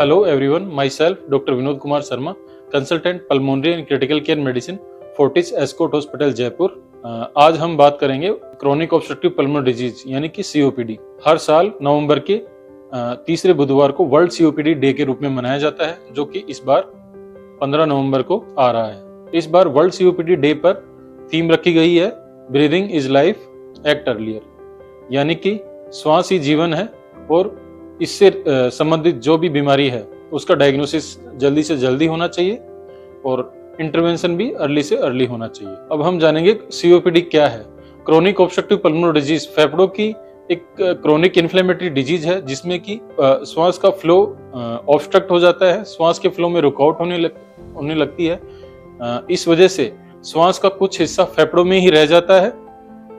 Hello everyone, myself Dr. Vinod Kumar Sharma, consultant pulmonary and critical care medicine, Fortis Escort Hospital Jaipur. आज हम बात करेंगे chronic obstructive pulmonary disease यानी कि COPD. हर साल नवंबर के तीसरे बुधवार को वर्ल्ड सीओपीडी डे के रूप में मनाया जाता है, जो कि इस बार 15 नवंबर को आ रहा है। इस बार वर्ल्ड सीओपीडी डे पर थीम रखी गई है breathing is life act earlier, यानी कि श्वास ही जीवन है और इससे संबंधित जो भी बीमारी है उसका डायग्नोसिस जल्दी से जल्दी होना चाहिए और इंटरवेंशन भी अर्ली से अर्ली होना चाहिए। अब हम जानेंगे सीओपीडी क्या है। क्रोनिक ऑब्स्ट्रक्टिव पल्मोनरी डिजीज फेफड़ों की एक क्रोनिक इन्फ्लेमेटरी डिजीज है, जिसमें कि श्वास का फ्लो ऑब्स्ट्रक्ट हो जाता है, श्वास के फ्लो में रुकावट होने लगती है। इस वजह से श्वास का कुछ हिस्सा फेफड़ों में ही रह जाता है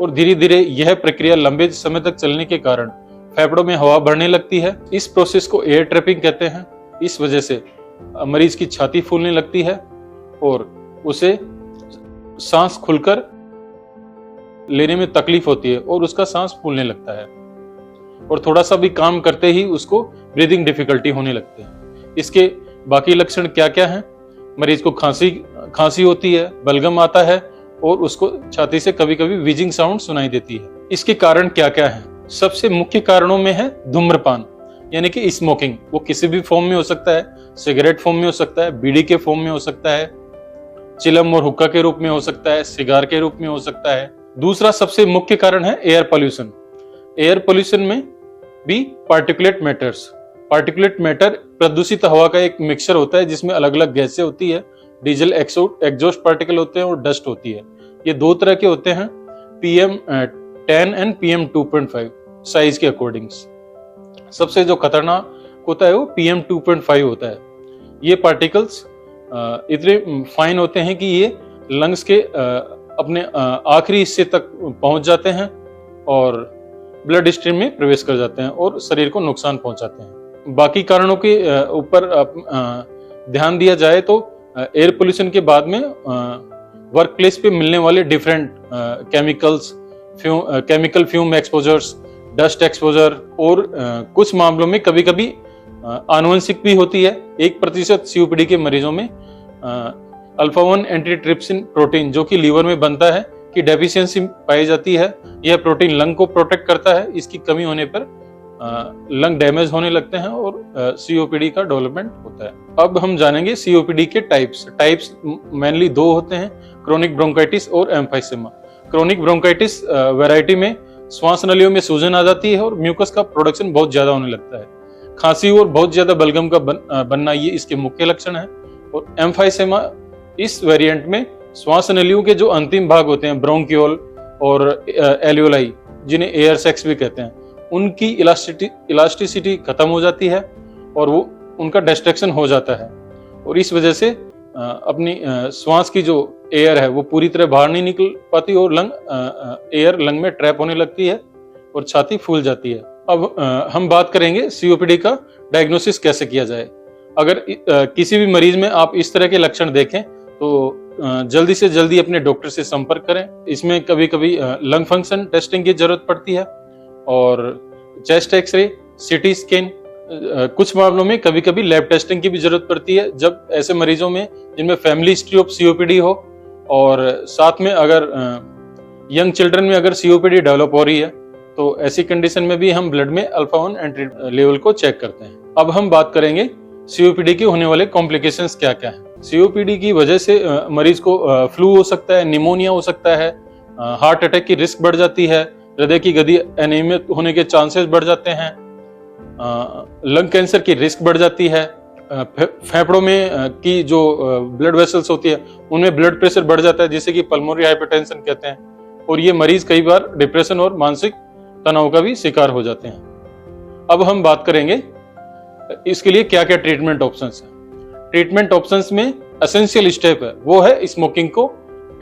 और धीरे धीरे यह प्रक्रिया लंबे समय तक चलने के कारण फेफड़ों में हवा भरने लगती है। इस प्रोसेस को एयर ट्रैपिंग कहते हैं। इस वजह से मरीज की छाती फूलने लगती है और उसे सांस खुलकर लेने में तकलीफ होती है और उसका सांस फूलने लगता है और थोड़ा सा भी काम करते ही उसको ब्रीदिंग डिफिकल्टी होने लगती है। इसके बाकी लक्षण क्या क्या हैं? मरीज को खांसी होती है, बलगम आता है और उसको छाती से कभी कभी व्हीजिंग साउंड सुनाई देती है। इसके कारण क्या क्या हैं? सबसे मुख्य कारणों में है धूम्रपान यानी कि स्मोकिंग। वो किसी भी फॉर्म में हो सकता है, सिगरेट फॉर्म में हो सकता है, बीड़ी के फॉर्म में हो सकता है, चिलम और हुक्का के रूप में हो सकता है, सिगार के रूप में हो सकता है। दूसरा सबसे मुख्य कारण है एयर पोल्यूशन। एयर पोल्यूशन में भी पार्टिकुलेट मैटर प्रदूषित हवा का एक मिक्सचर होता है, जिसमें अलग अलग गैसें होती है, डीजल एग्जॉस्ट पार्टिकल होते हैं और डस्ट होती है। ये दो तरह के होते हैं, PM10 एंड PM2.5 साइज के अकॉर्डिंग। सबसे जो खतरनाक होता है वो PM2.5 होता है। ये पार्टिकल्स इतने फाइन होते हैं कि ये लंग्स के अपने आखिरी हिस्से तक पहुंच जाते हैं और ब्लड स्ट्रीम में प्रवेश कर जाते हैं और शरीर को नुकसान पहुंचाते हैं। बाकी कारणों के ऊपर ध्यान दिया जाए तो एयर पोल्यूशन के बाद में वर्क प्लेस पे मिलने वाले different chemical fume exposures, dust exposure और कुछ मामलों में कभी कभी आनुवंशिक भी होती है। 1% सीओपीडी के मरीजों में अल्फा-1 एंटीट्रिप्सिन प्रोटीन, जो कि लीवर में बनता है, की डेफिशिएंसी पाई जाती है। यह प्रोटीन लंग को प्रोटेक्ट करता है। इसकी कमी होने पर लंग डैमेज होने लगते हैं और सीओपीडी का डेवलपमेंट होता है। अब हम जानेंगे सीओपीडी के टाइप्स मेनली दो होते हैं, क्रोनिक ब्रोंकाइटिस और एम्फाइसेमा। क्रोनिक ब्रोंकाइटिस वैरायटी में श्वास नलियों में सूजन आ जाती है और म्यूकस का प्रोडक्शन बहुत ज्यादा होने लगता है। खांसी और बहुत ज्यादा बलगम का बनना ये इसके मुख्य लक्षण है। और एम्फाइसेमा इस वेरिएंट में श्वास नलियों के जो अंतिम भाग होते हैं, ब्रोंकियोल और एल्वियोलाई, जिन्हें एयर सैक्स भी कहते हैं, उनकी इलास्टिसिटी खत्म हो जाती है और वो उनका डिस्ट्रक्शन हो जाता है और इस वजह से अपनी श्वास की जो एयर है वो पूरी तरह बाहर नहीं निकल पाती और एयर लंग में ट्रैप होने लगती है और छाती फूल जाती है। अब हम बात करेंगे सीओपीडी का डायग्नोसिस कैसे किया जाए। अगर किसी भी मरीज में आप इस तरह के लक्षण देखें तो जल्दी से जल्दी अपने डॉक्टर से संपर्क करें। इसमें कभी कभी लंग फंक्शन टेस्टिंग की जरूरत पड़ती है और चेस्ट एक्सरे, सीटी स्कैन, कुछ मामलों में कभी कभी लैब टेस्टिंग की भी जरूरत पड़ती है, जब ऐसे मरीजों में जिनमें फैमिली हिस्ट्री ऑफ सीओपीडी हो और साथ में अगर यंग चिल्ड्रन में अगर सीओपीडी डेवलप हो रही है तो ऐसी कंडीशन में भी हम ब्लड में अल्फा-1 एंटी लेवल को चेक करते हैं। अब हम बात करेंगे सीओपीडी के होने वाले कॉम्प्लिकेशंस क्या क्या है। सीओपीडी की वजह से मरीज को फ्लू हो सकता है, निमोनिया हो सकता है, हार्ट अटैक की रिस्क बढ़ जाती है, हृदय की गति एनीमिक होने के चांसेस बढ़ जाते हैं, लंग कैंसर की रिस्क बढ़ जाती है, फेफड़ों में की जो ब्लड वेसल्स होती है उनमें ब्लड प्रेशर बढ़ जाता है, जिसे कि पल्मोनरी हाइपरटेंशन कहते हैं, और ये मरीज कई बार डिप्रेशन और मानसिक तनाव का भी शिकार हो जाते हैं। अब हम बात करेंगे इसके लिए क्या क्या ट्रीटमेंट ऑप्शंस हैं। ट्रीटमेंट ऑप्शंस में एसेंशियल स्टेप है वो है स्मोकिंग को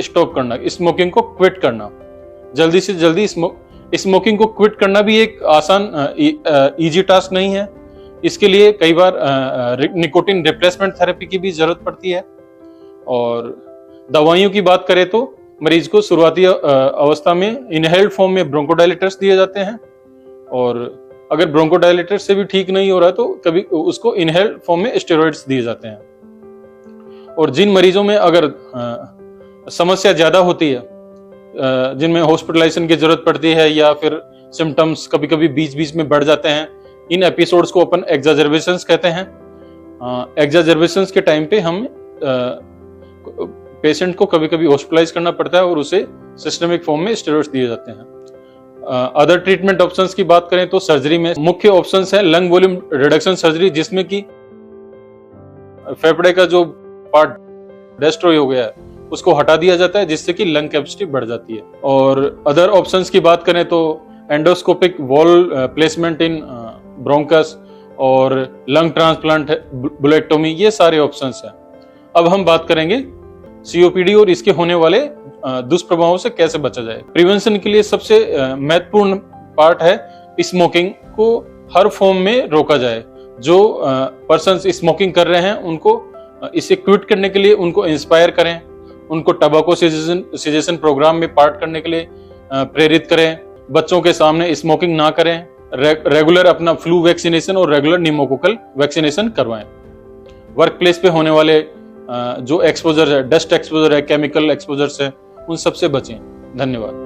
स्टॉप करना, स्मोकिंग को क्विट करना। जल्दी से जल्दी स्मोकिंग को क्विट करना भी एक आसान इजी टास्क नहीं है। इसके लिए कई बार निकोटिन रिप्लेसमेंट थेरेपी की भी जरूरत पड़ती है। और दवाइयों की बात करें तो मरीज को शुरुआती अवस्था में इनहेल्ड फॉर्म में ब्रोंकोडायलेटर्स दिए जाते हैं और अगर ब्रोंकोडायलेटर से भी ठीक नहीं हो रहा है तो कभी उसको इनहेल्ड फॉर्म में स्टेरॉइड्स दिए जाते हैं। और जिन मरीजों में अगर समस्या ज्यादा होती है, जिनमें हॉस्पिटलाइजेशन की जरूरत पड़ती है या फिर सिम्टम्स कभी कभी बीच बीच में बढ़ जाते हैं, इन एपिसोड्स को अपन एक्साजर्बेशंस कहते हैं। एक्साजर्बेशंस के टाइम पे हम पेशेंट को कभी कभी हॉस्पिटलाइज करना पड़ता है और उसे सिस्टमिक फॉर्म में स्टेरॉइड्स दिए जाते हैं। अदर ट्रीटमेंट ऑप्शंस की बात करें तो सर्जरी में मुख्य ऑप्शंस है लंग वॉल्यूम रिडक्शन सर्जरी, जिसमें कि फेफड़े का जो पार्ट डिस्ट्रॉय हो गया है उसको हटा दिया जाता है, जिससे कि लंग कैपेसिटी बढ़ जाती है। और अदर ऑप्शंस की बात करें तो एंडोस्कोपिक वॉल प्लेसमेंट इन ब्रोंकस और लंग ट्रांसप्लांट, बुलेक्टोमी, ये सारे ऑप्शंस हैं। अब हम बात करेंगे सीओपीडी और इसके होने वाले दुष्प्रभावों से कैसे बचा जाए। प्रिवेंशन के लिए सबसे महत्वपूर्ण पार्ट है स्मोकिंग को हर फॉर्म में रोका जाए। जो पर्सन्स स्मोकिंग कर रहे हैं उनको इसे क्विट करने के लिए उनको इंस्पायर करें, उनको टबैको सिजेशन प्रोग्राम में पार्ट करने के लिए प्रेरित करें, बच्चों के सामने स्मोकिंग ना करें, रेगुलर अपना फ्लू वैक्सीनेशन और रेगुलर निमोकोकल वैक्सीनेशन करवाएं। वर्क प्लेस पे होने वाले जो एक्सपोजर है, डस्ट एक्सपोजर है, केमिकल एक्सपोजर है, उन सबसे बचें। धन्यवाद।